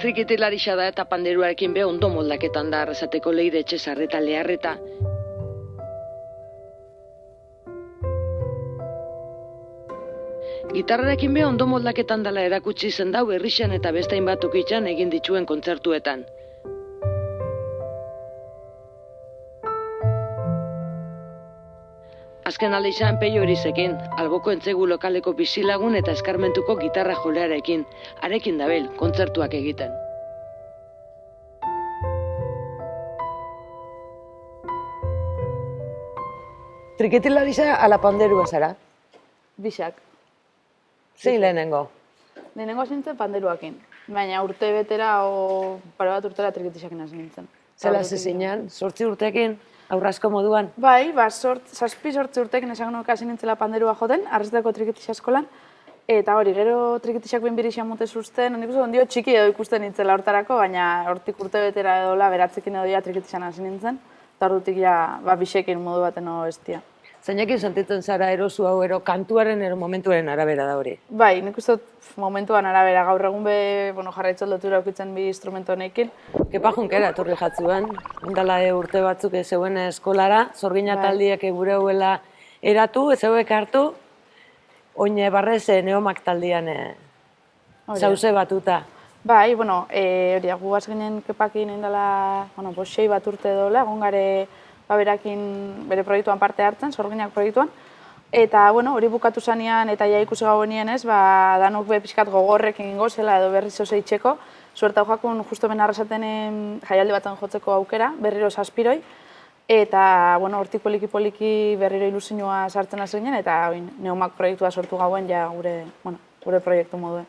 Trikitilarisa da eta panderuarekin be ondo moldaketan da arrasateko Leire Etxezar eta Learreta. Gitarrarekin be ondo moldaketan dela erakutsi zen dau Herrixan eta beste hainbat tokitan egin dituen kontzertuetan. Azken alde izan Peio Erizekin, alboko entzegu lokaleko bizilagun eta eskarmentuko gitarra jolearekin, arekin dabil kontzertuak egiten. Trikitilarisa ala panderua zara? Bixak. Zein lehenengo? Lehenengo zintzen panderuakin, baina urte betera o pare bat urtera trikitisakin hasi nintzen. Zela zezinean, 8 urtekin, aurrazko moduan? Bai, 7-8 urtekin esan nuke hasi nintzela panderua joten, arrasateko trikitisa eskolan, eta hori, gero trikitisak behin birixan mote zuzten, nik uste ondio txiki edo ikusten nintzela hortarako, baina hortik urte betera edola beratzekin edo trikitisan hasi nintzen, eta ordutik ja bixekin modu baten estia. Zeinekin sentitzen zara erosu hau ero kantuaren ero momentuaren arabera da hori? Bai, nik uste momentuan arabera, gaur egun be jarraitzen lotura aukitzen bi instrumento honekin. Kepa Junkera etorri jatzuen, ondala urte batzuk zeuen eskolara, Zorgina taldiek gure huela eratu, ez hauek hartu, oine barrez Neomak taldian zauze batuta. Bai, hori, gu ginen Kepakin indala, 6 bat urte dola, egon gare berakin bere proiektuan parte hartzen, Zorginak proiektuan. Eta, hori bukatu zanean eta ja ikusi gauen ez, danok be pixkat gogorrekin gozela edo berriz oso itxeko. Suerta jakun justo ben arrasaten jaialdi baten jotzeko aukera, berriro zazpiroi. Eta, hortik poliki berriro ilusioa sartzen hasi ginen eta Neomak proiektua sortu gauen ja gure proiektu moduen.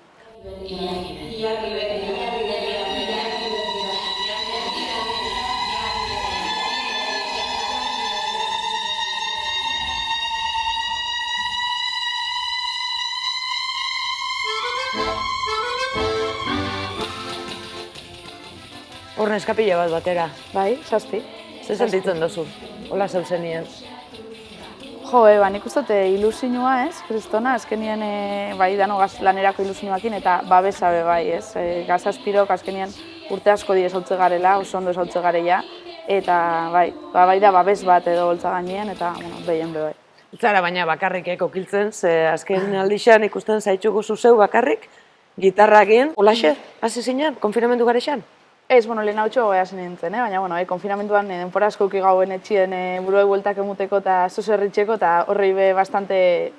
Hor neskapila bat batera. Bai, 7. Zer sentitzen dozu? Hola zauzenien. Jo, nik uste dut ilusioa ez, kristona, azkenien dano lanerako ilusioakin eta babesabe bai ez. Gazazpirok azkenien urte asko die esautze garela, oso ondo esautze gareia. Eta bai da babes bat edo holtza gainean eta behien bai. Zara baina bakarrik kokiltzen, ze azken aldixan ikusten zaitxugu zuzeu bakarrik, gitarrakin, holaxe, hasi zinen, konfinamendu garexan? Ez, lehen hau txoa hasi nintzen, baina konfinamentuan denpora asko uki gauen etxien buruei bueltak emuteko eta zozerritxeko eta horrei be bastante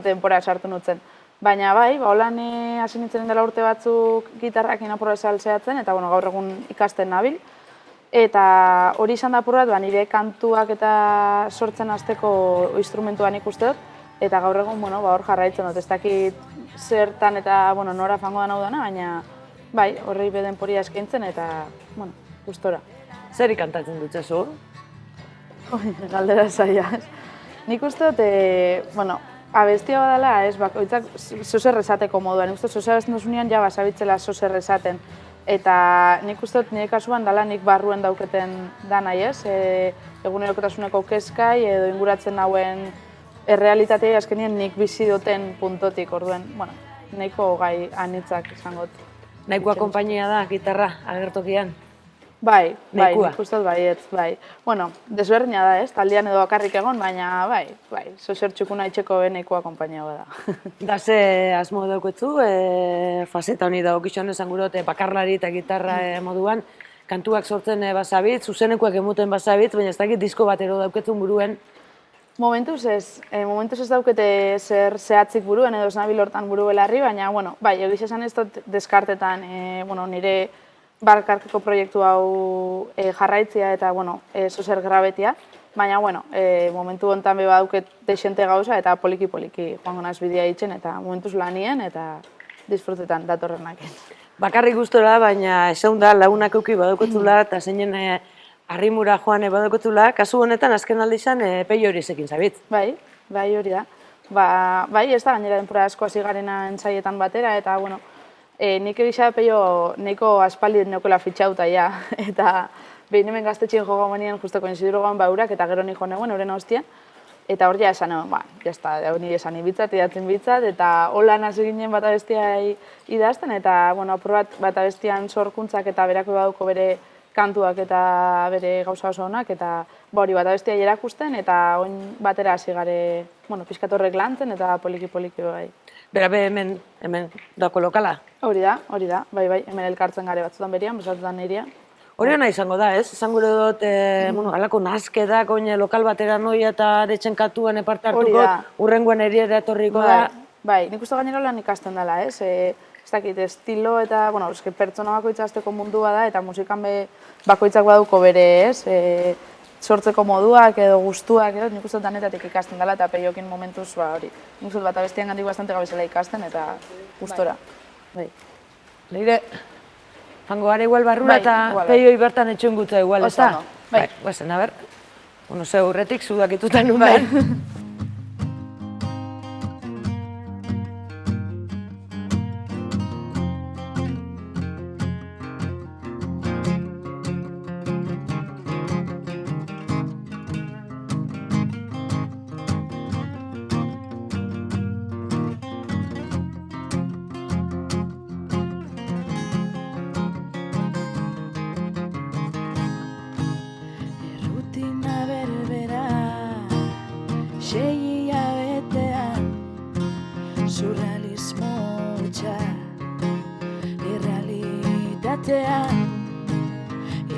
denpora sartu nutzen. Baina bai, holan hasi nintzen dela urte batzuk gitarrakin apurra saltzeatzen eta gaur egun ikasten nabil. Eta hori izan da apurrat, nire kantuak eta sortzen hasteko instrumentuan ikuste dut. Eta gaur egun hor jarraitzen dut, ez dakit zertan eta nora fango da hau dana, baina bai, horrei be denporia eskaintzen eta, gustora. Zer ikantatzen dut zu? Galdera zaila. Nik uste dut, abestia badala, ez, bakoitzak zozer esateko moduan. Nik uste dut, zozer abesten duzunean ja basabitzela zozer esaten. Eta nik uste dut, nire kasuan dala nik barruen dauketen da nahi, ez? Egunerokotasuneko kezkai edo inguratzen nauen errealitatea azkenien nik bizi duten puntotik, orduen, nahiko gai anitzak izango dut. Nahikoa konpainia da, gitarra, agertokian? Bai, nik uste dut baietz, bai. Desberdina da ez, taldean edo bakarrik egon, baina bai, zozer txukuna itxeko nahikoa konpainia da. Da ze asmo dauketzu, faseta honi daukizan esan gurote bakarlari eta gitarra moduan, kantuak sortzen bazabitz, zuzenekoak emuten bazabitz, baina ez dakit disko batero dauketzun buruen. Momentuz ez daukete zer zehatzik buruen edo ez nabil hortan buru belarri, baina, bai, egiz esan ez dut deskartetan nire barkarkeko proiektu hau jarraitzea eta, zozer grabetia, baina, momentu honetan beba dauket desente gauza eta poliki-poliki joango naz bidea itzen eta momentuz lanien eta disfrutetan datorrenak. Bakarrik gustora, baina esaun da lagunak euki badaukotzula eta zeinen arrimura joan badaukotzula, kasu honetan azken aldi izan Peio Erizekin zabitz. Bai hori da. Bai, ez da gainera denpora asko hasi garena entzaietan batera eta, nik egisa Peio nahiko aspaldi neukela fitxauta ja. Eta behin hemen gaztetxien joga manien justo koinzidur goan baurak eta gero nik jo neuen, euren hostien. Eta hor ja esan, jazta, nire esan ibitzat, idatzen bitzat, eta holan hasi ginen bata bestia idazten, eta, apur bata bestian sorkuntzak eta berako baduko bere kantuak eta bere gauza oso honak, eta hori bata bestia erakusten, eta oin batera hasi gare, pixkat horrek lantzen, eta poliki-poliki bai. Bera, hemen dako lokala? Hori da, bai, hemen elkartzen gare batzutan berian, besatutan nirea. Hori hona izango da, ez? Izan gure dut, alako nazkedak, oine lokal batera noia eta detxen katuan eparte hartuko, urrengoen eriera etorriko da. Bai, nik uste gainera lan ikasten dela, ez? Ez dakit, estilo eta, pertsona bakoitza azteko mundua da, eta musikan bakoitzak baduko bere, ez? Sortzeko moduak edo gustuak, nik uste danetatik ikasten dela, eta peiokin momentuz, hori. Nik uste bat abestian gandik bastante gabezela ikasten, eta gustora. Leire, jango gara igual barrura eta peioi bertan etxun gutza igual, ez da? Bai, guazen, a ber. Ze urretik sudakituta nuen.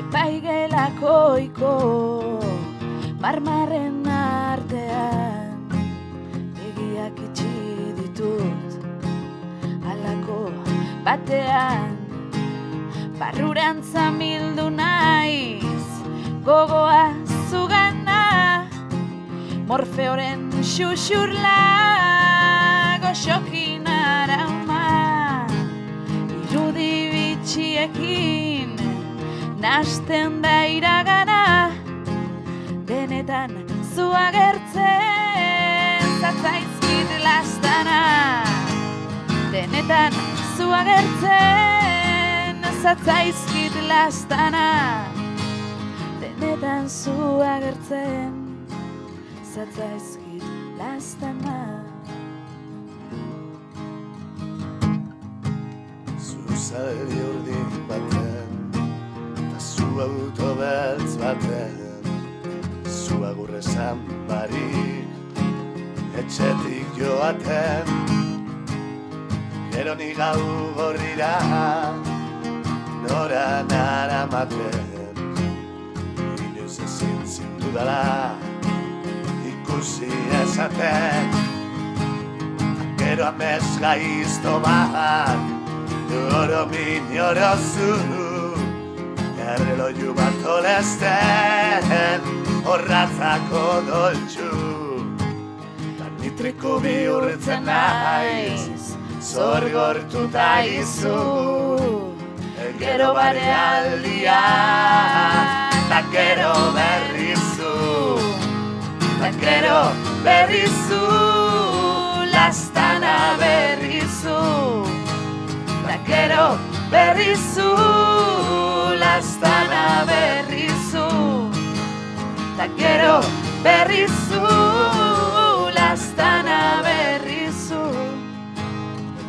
Epaigelakoiko marmarren artean begiak itxi ditut halako batean barrurantza mildu naiz gogoa zugana Morfeoren xuxurla goxokin arama irudi bitxiekin nasten da iragana, denetan zu agertzen zatzaizkit lastana. Denetan zu agertzen zatzaizkit lastana. Denetan zu agertzen zatzaizkit lastana. Zuzari urdin baten zu auto beltz baten, zu agurrezan barik, etxetik joaten, gero ni gau gorrira, nora naramaten, inoiz ezin zindudala, ikusi esaten, gero amez gaizto bat, oro minorozu, erreloiu bat olesten, horratzako doltsu. Nitriko bihurtzen naiz, zorgortuta izu, gero bare aldia, ta gero berrizu, ta gero berrizu, lastana berrizu, ta gero berrizu, lastana berrizu, ta gero berrizu, lastana berrizu,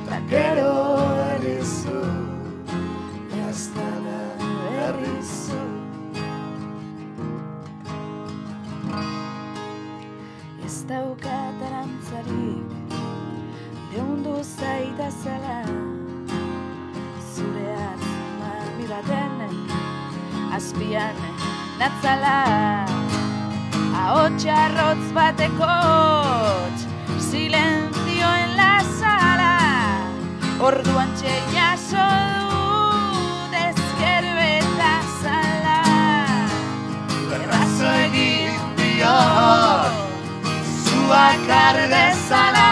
ta gero berrizu, lastana berrizu. Ez daukat arantzarik, leundu zaita zela, zure mami baten azpian natzala. Ahots arrotz batekot, silenzioen la sala, orduan jaso dut ezkerbeta zala. Errazo egin diot, zuak ardezala,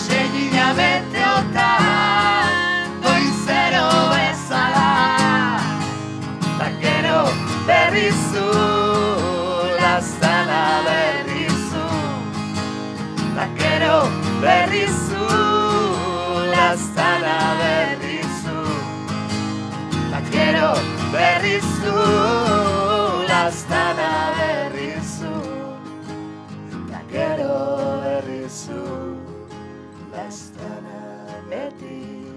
segina beteotan, goizero bezala. Ta gero berrizu, lastana berrizu, ta gero berrizu, lastana berrizu, ta gero berrizu, lastana berrizu, ez dana beti